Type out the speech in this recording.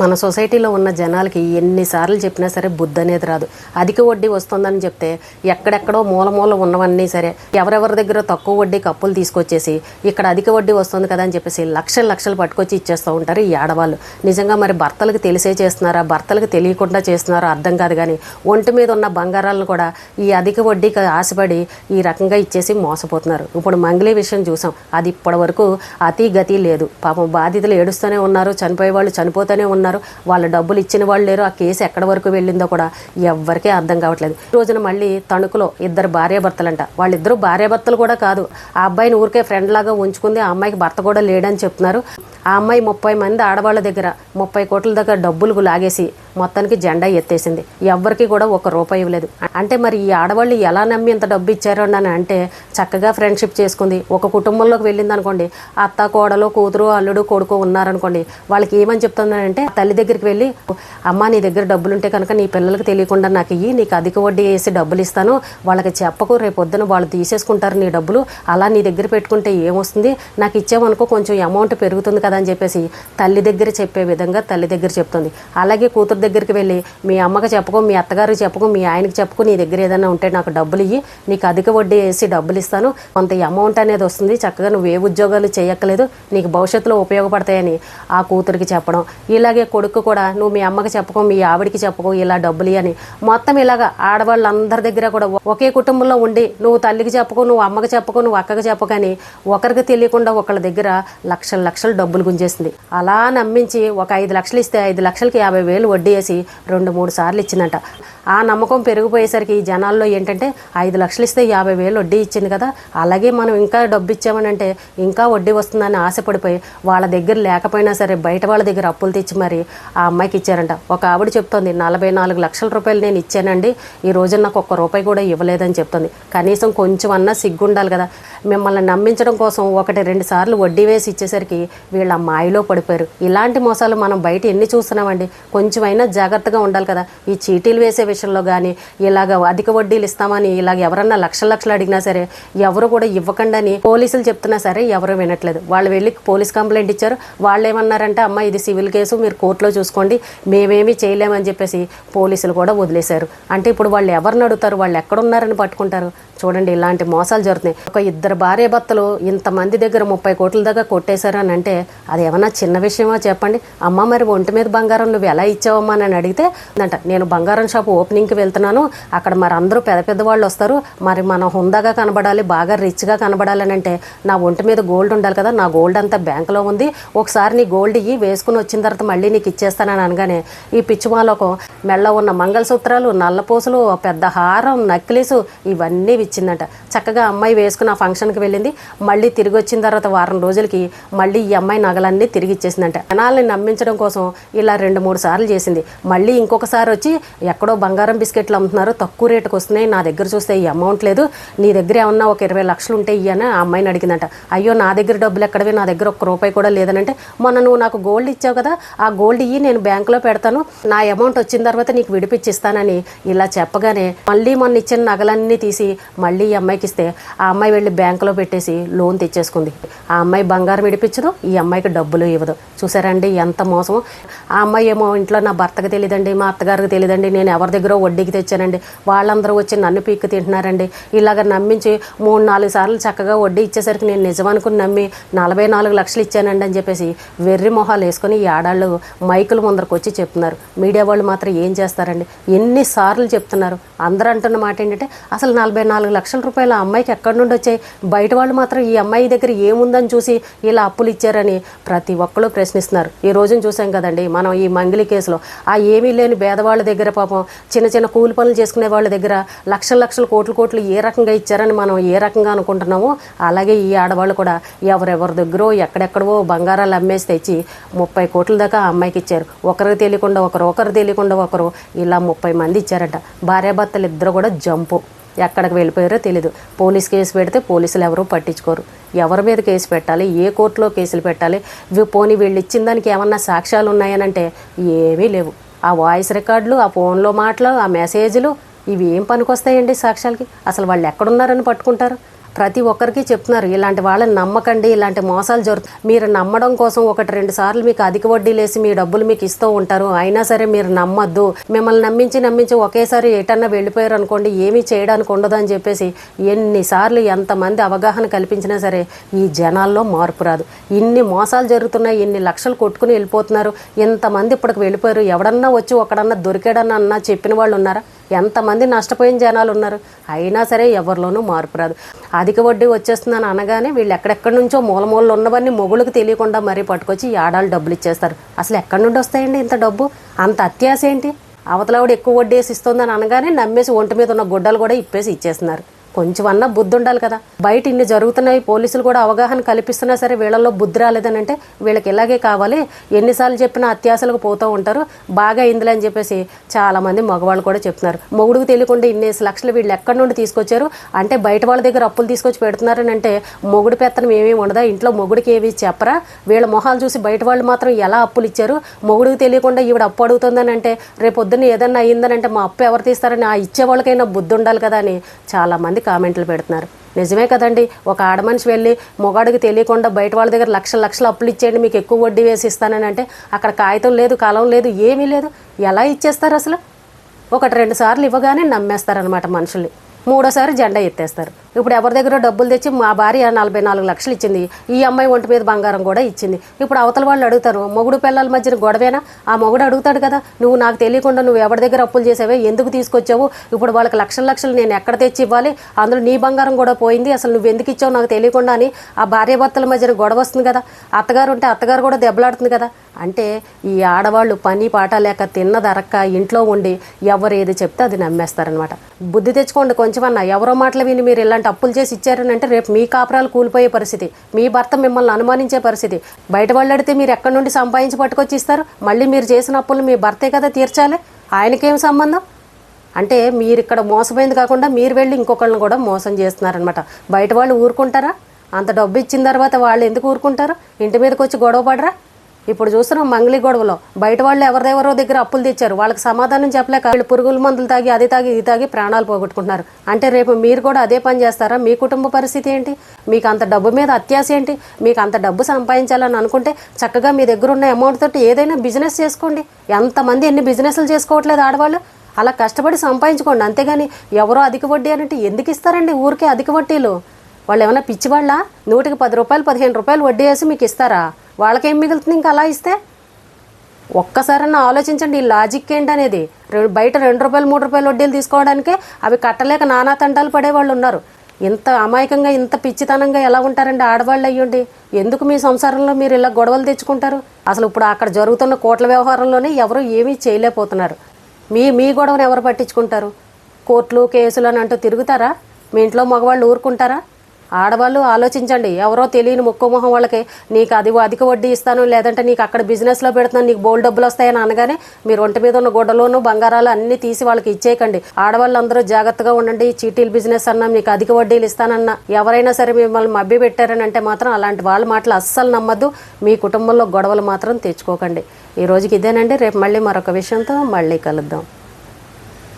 మన సొసైటీలో ఉన్న జనాలకి ఎన్నిసార్లు చెప్పినా సరే బుద్ధి అనేది రాదు. అధిక వడ్డీ వస్తుందని చెప్తే ఎక్కడెక్కడో మూల ఉన్నవన్నీ సరే ఎవరెవరి దగ్గర తక్కువ వడ్డీకి అప్పులు తీసుకొచ్చేసి ఇక్కడ అధిక వడ్డీ వస్తుంది కదా అని చెప్పేసి లక్షలు పట్టుకొచ్చి ఇచ్చేస్తూ ఉంటారు ఈ ఆడవాళ్ళు. నిజంగా మరి భర్తలకు తెలిసే చేస్తున్నారా, భర్తలకు తెలియకుండా చేస్తున్నారా అర్థం కాదు. కానీ ఒంటి మీద ఉన్న బంగారాలను కూడా ఈ అధిక వడ్డీకి ఆశపడి ఈ రకంగా ఇచ్చేసి మోసపోతున్నారు. ఇప్పుడు మంగళీ విషయం చూసాం, అది ఇప్పటి వరకు అతి గతి లేదు. పాపం బాధితులు ఏడుస్తూనే ఉన్నారు, చనిపోయే వాళ్ళు చనిపోతూనే ఉన్నారు, వాళ్ళ డబ్బులు ఇచ్చిన వాళ్ళు లేరు. ఆ కేసు ఎక్కడి వరకు వెళ్ళిందో కూడా ఎవ్వరికీ అర్థం కావట్లేదు. ఈ రోజున మళ్ళీ తణుకులో ఇద్దరు భార్యాభర్తలంట. వాళ్ళిద్దరూ భార్యాభర్తలు కూడా కాదు, ఆ అబ్బాయిని ఊరికే ఫ్రెండ్ లాగా ఉంచుకుంది. ఆ అమ్మాయికి భర్త కూడా లేడని చెప్తున్నారు. ఆ అమ్మాయి 30 మంది ఆడవాళ్ళ దగ్గర 30 కోట్ల దగ్గర డబ్బులు లాగేసి మొత్తానికి జెండా ఎత్తేసింది. ఎవ్వరికి కూడా ₹1 ఇవ్వలేదు. అంటే మరి ఈ ఆడవాళ్ళు ఎలా నమ్మి ఇంత డబ్బు ఇచ్చారు అని అంటే చక్కగా ఫ్రెండ్షిప్ చేసుకుంది. ఒక కుటుంబంలోకి వెళ్ళింది అనుకోండి, అత్త కోడలు కూతురు అల్లుడు కొడుకు ఉన్నారనుకోండి, వాళ్ళకి ఏమని చెప్తుందంటే తల్లి దగ్గరికి వెళ్ళి, అమ్మ నీ దగ్గర డబ్బులు ఉంటే కనుక నీ పిల్లలకి తెలియకుండా నాకు ఇయ్యి, నీకు అధిక వడ్డీ వేసి డబ్బులు ఇస్తాను, వాళ్ళకి చెప్పకు, రేపొద్దున వాళ్ళు తీసేసుకుంటారు నీ డబ్బులు, అలా నీ దగ్గర పెట్టుకుంటే ఏమొస్తుంది, నాకు ఇచ్చామనుకో కొంచెం అమౌంట్ పెరుగుతుంది కదా అని చెప్పేసి తల్లి దగ్గర చెప్పే విధంగా తల్లి దగ్గర చెప్తుంది. అలాగే కూతురు దగ్గరికి వెళ్ళి మీ అమ్మకి చెప్పకు, మీ అత్తగారికి చెప్పకు, మీ ఆయనకి చెప్పకు, నీ దగ్గర ఏదైనా ఉంటే నాకు డబ్బులు ఇయ్యి, నీకు అధిక వడ్డీ వేసి డబ్బులు ఇస్తాను, కొంత అమౌంట్ అనేది వస్తుంది, చక్కగా నువ్వు ఏ ఉద్యోగాలు చేయక్కలేదు, నీకు భవిష్యత్తులో ఉపయోగపడతాయని ఆ కూతురికి చెప్పడం. ఇలాగే కొడుకు కూడా నువ్వు మీ అమ్మకి చెప్పకు, మీ ఆవిడికి చెప్పకు, ఇలా డబ్బులు అని మొత్తం ఇలాగా ఆడవాళ్ళందరి దగ్గర కూడా ఒకే కుటుంబంలో ఉండి నువ్వు తల్లికి చెప్పకు, నువ్వు అమ్మకి చెప్పకు, నువ్వు అక్కకి చెప్పకని ఒకరికి తెలియకుండా ఒకళ్ళ దగ్గర లక్షలు డబ్బులు గుంజేసింది. అలా నమ్మించి ఒక 5 లక్షలు ఇస్తే 5 లక్షలకి 50,000 వడ్డీ వేసి 2-3 సార్లు ఇచ్చిందంట. ఆ నమ్మకం పెరిగిపోయేసరికి జనాల్లో ఏంటంటే 5 లక్షలు ఇస్తే 50,000 వడ్డీ ఇచ్చింది కదా, అలాగే మనం ఇంకా డబ్బు ఇచ్చామని అంటే ఇంకా వడ్డీ వస్తుందని ఆశపడిపోయి వాళ్ళ దగ్గర లేకపోయినా సరే బయట వాళ్ళ దగ్గర అప్పులు తెచ్చి మరి ఆ అమ్మాయికి ఇచ్చారంట. ఒక ఆవిడ చెప్తోంది, 44 లక్షల రూపాయలు నేను ఇచ్చానండి, ఈ రోజు నాకు ₹1 కూడా ఇవ్వలేదని చెప్తుంది. కనీసం కొంచెం అన్నా సిగ్గుండాలి కదా. మిమ్మల్ని నమ్మించడం కోసం 1-2 సార్లు వడ్డీ వేసి ఇచ్చేసరికి వీళ్ళ మాయలో పడిపోయారు. ఇలాంటి మోసాలు మనం బయట ఎన్ని చూస్తున్నామండి. కొంచెమైనా జాగ్రత్తగా ఉండాలి కదా. ఈ చీటీలు వేసే విషయంలో కానీ ఇలాగ అధిక వడ్డీలు ఇస్తామని ఇలాగ ఎవరన్నా లక్షలు అడిగినా సరే ఎవరు కూడా ఇవ్వకండి అని పోలీసులు చెప్తున్నా సరే ఎవరు వినట్లేదు. వాళ్ళు వెళ్ళి పోలీస్ కంప్లైంట్ ఇచ్చారు. వాళ్ళు ఏమన్నారంటే అమ్మ ఇది సివిల్ కేసు, మీరు కోర్టులో చూసుకోండి, మేమేమీ చేయలేమని చెప్పేసి పోలీసులు కూడా వదిలేశారు. అంటే ఇప్పుడు వాళ్ళు ఎవరిని అడుగుతారు, వాళ్ళు ఎక్కడున్నారని పట్టుకుంటారు. చూడండి ఇలాంటి మోసాలు జరుగుతున్నాయి. ఒక 2 భార్యాభర్తలు ఇంతమంది దగ్గర 30 కోట్ల దాకా కొట్టేశారు అని అంటే అది ఏమన్నా చిన్న విషయమా చెప్పండి. అమ్మ మరి ఒంటి మీద బంగారం నువ్వు ఎలా ఇచ్చావమ్మా అని అడిగితే అంట, నేను బంగారం షాపు ఓపెనింగ్కి వెళ్తున్నాను, అక్కడ మరి అందరూ పెద్ద వాళ్ళు వస్తారు, మరి మనం హుందాగా కనబడాలి, బాగా రిచ్గా కనబడాలని అంటే నా ఒంటి మీద గోల్డ్ ఉండాలి కదా, నా గోల్డ్ అంతా బ్యాంకులో ఉంది, ఒకసారి నీ గోల్డ్ ఇయ్యి, వేసుకుని వచ్చిన తర్వాత మళ్ళీ నీకు ఇచ్చేస్తానని అనగానే ఈ పిచ్చిమాలకు మెళ్ళ ఉన్న మంగళసూత్రాలు, నల్లపూసలు, పెద్ద హారం, నక్లీసు ఇవన్నీ ఇచ్చిందంట. చక్కగా అమ్మాయి వేసుకుని ఆ ఫంక్షన్కి వెళ్ళింది. మళ్ళీ తిరిగి వచ్చిన తర్వాత వారం రోజులకి మళ్ళీ ఈ అమ్మాయి నగలన్నీ తిరిగి ఇచ్చేసిందంట. జనాల్ని నమ్మించడం కోసం ఇలా 2-3 సార్లు చేసింది. మళ్ళీ ఇంకొకసారి వచ్చి ఎక్కడో బంగారం బిస్కెట్లు అమ్ముతున్నారు, తక్కువ రేటుకు వస్తున్నాయి, నా దగ్గర చూస్తే ఈ అమౌంట్ లేదు, నీ దగ్గర ఏమన్నా ఒక 20 లక్షలు ఉంటే ఇయ్యని ఆ అమ్మాయిని అడిగిందంట. అయ్యో నా దగ్గర డబ్బులు ఎక్కడవి, నా దగ్గర ₹1 కూడా లేదనంటే, మొన్న నువ్వు నాకు గోల్డ్ ఇచ్చావు కదా, ఆ గోల్డ్ ఇయ్యి నేను బ్యాంకులో పెడతాను, నా అమౌంట్ వచ్చిన తర్వాత నీకు విడిపించిస్తానని ఇలా చెప్పగానే మళ్ళీ మొన్న ఇచ్చిన నగలన్నీ తీసి మళ్ళీ ఈ అమ్మాయికి ఇస్తే ఆ అమ్మాయి వెళ్ళి బ్యాంకులో పెట్టేసి లోన్ తెచ్చేసుకుంది. ఆ అమ్మాయి బంగారం విడిపించదు, ఈ అమ్మాయికి డబ్బులు ఇవ్వదు. చూసారండి ఎంత మోసం. ఆ అమ్మాయి ఏమో ఇంట్లో నా భర్తకు తెలియదండి, మా అత్తగారికి తెలియదండి, నేను ఎవరి దగ్గర వడ్డీకి తెచ్చానండి, వాళ్ళందరూ వచ్చి నన్ను పీక్కు తింటున్నారండి, ఇలాగ నమ్మించి 3-4 సార్లు చక్కగా వడ్డీ ఇచ్చేసరికి నేను నిజమనుకుని నమ్మి 44 లక్షలు ఇచ్చానండి అని చెప్పేసి వెర్రి మొహాలు వేసుకొని ఈ ఆడాళ్ళు మైకుల ముందరకు వచ్చి చెప్తున్నారు. మీడియా వాళ్ళు మాత్రం ఏం చేస్తారండి, ఎన్నిసార్లు చెప్తున్నారు. అందరూ అంటున్న మాట ఏంటంటే అసలు 44 లక్షల రూపాయలు ఆ అమ్మాయికి ఎక్కడి నుండి వచ్చాయి, బయట వాళ్ళు మాత్రం ఈ అమ్మాయి దగ్గర ఏముందని చూసి ఇలా అప్పులు ఇచ్చారని ప్రతి ఒక్కరు ప్రశ్నిస్తున్నారు. ఈ రోజున చూసాం కదండి మనం ఈ మంగళి కేసులో, ఆ ఏమీ లేని పేదవాళ్ళ దగ్గర పాపం చిన్న కూలి పనులు చేసుకునే వాళ్ళ దగ్గర లక్షలు కోట్లు ఏ రకంగా ఇచ్చారని మనం ఏ రకంగా అనుకుంటున్నామో అలాగే ఈ ఆడవాళ్ళు కూడా ఎవరెవరి దగ్గర ఎక్కడెక్కడో బంగారాలు అమ్మేసి తెచ్చి 30 కోట్ల దాకా ఆ అమ్మాయికి ఇచ్చారు. ఒకరికి తెలియకుండా ఒకరు తెలియకుండా ఒకరు ఇలా 30 మంది ఇచ్చారట. భార్యాభర్తలు ఇద్దరు కూడా జంపు, ఎక్కడికి వెళ్ళిపోయారో తెలీదు. పోలీస్ కేసు పెడితే పోలీసులు ఎవరూ పట్టించుకోరు. ఎవరి మీద కేసు పెట్టాలి, ఏ కోర్టులో కేసులు పెట్టాలి, పోనీ వీళ్ళు ఇచ్చిన దానికి ఏమన్నా సాక్ష్యాలు ఉన్నాయనంటే ఏమీ లేవు. ఆ వాయిస్ రికార్డులు, ఆ ఫోన్లో మాటలు, ఆ మెసేజ్లు ఇవి ఏం పనికొస్తాయండి సాక్ష్యాలకి? అసలు వాళ్ళు ఎక్కడున్నారని పట్టుకుంటారు? ప్రతి ఒక్కరికి చెప్తున్నారు, ఇలాంటి వాళ్ళని నమ్మకండి, ఇలాంటి మోసాలు జరుగుతాయి. మీరు నమ్మడం కోసం 1-2 సార్లు మీకు అధిక వడ్డీలేసి మీ డబ్బులు మీకు ఇస్తూ ఉంటారు. అయినా సరే మీరు నమ్మద్దు. మిమ్మల్ని నమ్మించి ఒకేసారి ఎటన్నా వెళ్ళిపోయారు అనుకోండి, ఏమీ చేయడానికి ఉండదు అని చెప్పేసి ఎన్నిసార్లు ఎంతమంది అవగాహన కల్పించినా సరే ఈ జనాల్లో మార్పు రాదు. ఇన్ని మోసాలు జరుగుతున్నాయి, ఇన్ని లక్షలు కొట్టుకుని వెళ్ళిపోతున్నారు. ఇంతమంది ఇప్పటికి వెళ్ళిపోయారు. ఎవడన్నా వచ్చి ఒకడన్నా దొరికాడన్నా చెప్పిన వాళ్ళు ఉన్నారా? ఎంతమంది నష్టపోయిన జనాలు ఉన్నారు. అయినా సరే ఎవరిలోనూ మార్పు రాదు. అధిక వడ్డీ వచ్చేస్తుందని అనగానే వీళ్ళు ఎక్కడెక్కడి నుంచో మూలమూలలో ఉన్నవన్నీ మొగుళ్ళకి తెలియకుండా మరీ పట్టుకొచ్చి ఆడాలు డబ్బులు ఇచ్చేస్తారు. అసలు ఎక్కడి నుండి వస్తాయండి ఇంత డబ్బు? అంత అత్యాశ ఏంటి? అవతలవాడు ఎక్కువ వడ్డీ వేసి ఇస్తుందని అనగానే నమ్మేసి ఒంటి మీద ఉన్న గుడ్డలు కూడా ఇప్పేసి ఇచ్చేస్తున్నారు. కొంచెం అన్నా బుద్ధి ఉండాలి కదా. బయట ఇన్ని జరుగుతున్నాయి, పోలీసులు కూడా అవగాహన కల్పిస్తున్నా సరే వీళ్ళల్లో బుద్ధి రాలేదని అంటే వీళ్ళకి ఇలాగే కావాలి. ఎన్నిసార్లు చెప్పినా అత్యాశలకు పోతూ ఉంటారు. బాగా అయిందిలే అని చెప్పేసి చాలామంది మగవాళ్ళు కూడా చెప్తున్నారు. మొగుడుకు తెలియకుండా ఇన్నేసి లక్షలు వీళ్ళు ఎక్కడి నుండి తీసుకొచ్చారు అంటే బయట వాళ్ళ దగ్గర అప్పులు తీసుకొచ్చి పెడుతున్నారని అంటే మొగుడు పెత్తనం ఏమీ ఉండదా? ఇంట్లో మొగుడికి ఏవి చెప్పరా? వీళ్ళ మొహాలు చూసి బయట వాళ్ళు మాత్రం ఎలా అప్పులు ఇచ్చారు? మొగుడికి తెలియకుండా ఈవిడ అప్పు అడుగుతుందని అంటే రేపు పొద్దున్న ఏదన్నా అయ్యిందని అంటే మా అప్పు ఎవరు తీస్తారని ఆ ఇచ్చే వాళ్ళకైనా బుద్ధి ఉండాలి కదా అని చాలామంది కామెంట్లు పెడుతున్నారు. నిజమే కదండి. ఒక ఆడమనిషి వెళ్ళి మొగాడికి తెలియకుండా బయట వాళ్ళ దగ్గర లక్షలు అప్పులు ఇచ్చేయండి, మీకు ఎక్కువ వడ్డీ వేసి ఇస్తానని అంటే అక్కడ కాగితం లేదు, కలం లేదు, ఏమీ లేదు. ఎలా ఇచ్చేస్తారు అసలు? 1-2 సార్లు ఇవ్వగానే నమ్మేస్తారనమాట మనుషుల్ని. 3వసారి జెండా ఎత్తేస్తారు. ఇప్పుడు ఎవరి దగ్గర డబ్బులు తెచ్చి మా భార్య 44 లక్షలు ఇచ్చింది, ఈ అమ్మాయి ఒంటి మీద బంగారం కూడా ఇచ్చింది. ఇప్పుడు అవతల వాళ్ళు అడుగుతారు, మొగుడు పిల్లల మధ్యన గొడవేనా? ఆ మొగుడు అడుగుతాడు కదా, నువ్వు నాకు తెలియకుండా నువ్వు ఎవరి దగ్గర అప్పులు చేసావే, ఎందుకు తీసుకొచ్చావు? ఇప్పుడు వాళ్ళకి లక్షలు నేను ఎక్కడ తెచ్చి ఇవ్వాలి? అందులో నీ బంగారం కూడా పోయింది, అసలు నువ్వు ఎందుకు ఇచ్చావు నాకు తెలియకుండా అని ఆ భార్యాభర్తల మధ్యన గొడవ వస్తుంది కదా. అత్తగారు ఉంటే అత్తగారు కూడా దెబ్బలాడుతుంది కదా. అంటే ఈ ఆడవాళ్ళు పని పాట లేక తిన్నదరక్క ఇంట్లో ఉండి ఎవరు ఏది చెప్తే అది నమ్మేస్తారనమాట. బుద్ధి తెచ్చుకోండి కొంచెమన్నా. ఎవరో మాటలు విని మీరు ఇలాంటి అప్పులు చేసి ఇచ్చారని అంటే రేపు మీ కాపురాలు కూలిపోయే పరిస్థితి, మీ భర్త మిమ్మల్ని అనుమానించే పరిస్థితి. బయట వాళ్ళు అడిగితే మీరు ఎక్కడి నుండి సంపాదించి పట్టుకొచ్చి ఇస్తారు? మళ్ళీ మీరు చేసిన అప్పులు మీ భర్తే కదా తీర్చాలి, ఆయనకేం సంబంధం? అంటే మీరు ఇక్కడ మోసపోయింది కాకుండా మీరు వెళ్ళి ఇంకొకళ్ళని కూడా మోసం చేస్తున్నారనమాట. బయట వాళ్ళు ఊరుకుంటారా? అంత డబ్బు ఇచ్చిన తర్వాత వాళ్ళు ఎందుకు ఊరుకుంటారు? ఇంటి మీదకి వచ్చి గొడవ పడరా? ఇప్పుడు చూస్తున్నాం మంగళి గొడవలో బయట వాళ్ళు ఎవరెవరో దగ్గర అప్పులు తెచ్చారు, వాళ్ళకి సమాధానం చెప్పలేక వీళ్ళు పురుగుల మందులు తాగి అది తాగి ఇది తాగి ప్రాణాలు పోగొట్టుకుంటున్నారు. అంటే రేపు మీరు కూడా అదే పని చేస్తారా? మీ కుటుంబ పరిస్థితి ఏంటి? మీకు అంత డబ్బు మీద అత్యాశ ఏంటి? మీకు అంత డబ్బు సంపాదించాలని అనుకుంటే చక్కగా మీ దగ్గర ఉన్న అమౌంట్ తోటి ఏదైనా బిజినెస్ చేసుకోండి. ఎంతమంది ఎన్ని బిజినెస్లు చేసుకోవట్లేదు ఆడవాళ్ళు? అలా కష్టపడి సంపాదించుకోండి. అంతేగాని ఎవరో అధిక వడ్డీ అని అంటే ఎందుకు ఇస్తారండి ఊరికే అధిక వడ్డీలు? వాళ్ళు ఏమైనా పిచ్చివాళ్ళ? 100కి 10 రూపాయలు 15 రూపాయలు వడ్డీ వేసి మీకు ఇస్తారా? వాళ్ళకేం మిగులుతుంది ఇంకా అలా ఇస్తే? ఒక్కసారన్నా ఆలోచించండి ఈ లాజిక్ ఏంటనేది. బయట 2 రూపాయలు 3 రూపాయలు వడ్డీలు తీసుకోవడానికే అవి కట్టలేక నానా తంటాలు పడేవాళ్ళు ఉన్నారు. ఇంత అమాయకంగా ఇంత పిచ్చితనంగా ఎలా ఉంటారండి ఆడవాళ్ళు అయ్యుండి? ఎందుకు మీ సంసారంలో మీరు ఇలా గొడవలు తెచ్చుకుంటారు? అసలు ఇప్పుడు అక్కడ జరుగుతున్న కోట్ల వ్యవహారంలోనే ఎవరు ఏమీ చేయలేకపోతున్నారు. మీ గొడవను ఎవరు పట్టించుకుంటారు? కోర్టులు కేసులు అని అంటూ తిరుగుతారా? మీ ఇంట్లో మగవాళ్ళు ఊరుకుంటారా? ఆడవాళ్ళు ఆలోచించండి. ఎవరో తెలియని ముక్కుమొహం వాళ్ళకి నీకు అధిక వడ్డీ ఇస్తాను, లేదంటే నీకు అక్కడ బిజినెస్లో పెడుతున్నాను, నీకు బోల్డ్ డబ్బులు వస్తాయని అనగానే మీరు ఒంటి మీద ఉన్న గుడ్డలోను బంగారాలు అన్నీ తీసి వాళ్ళకి ఇచ్చేయకండి. ఆడవాళ్ళందరూ జాగ్రత్తగా ఉండండి. చీటీలు బిజినెస్ అన్నా, మీకు అధిక వడ్డీలు ఇస్తానన్నా, ఎవరైనా సరే మిమ్మల్ని మభ్య పెట్టారని అంటే మాత్రం అలాంటి వాళ్ళ మాటలు అస్సలు నమ్మద్దు. మీ కుటుంబంలో గొడవలు మాత్రం తెచ్చుకోకండి. ఈ రోజుకి ఇదేనండి. రేపు మళ్ళీ మరొక విషయంతో మళ్ళీ కలుద్దాం.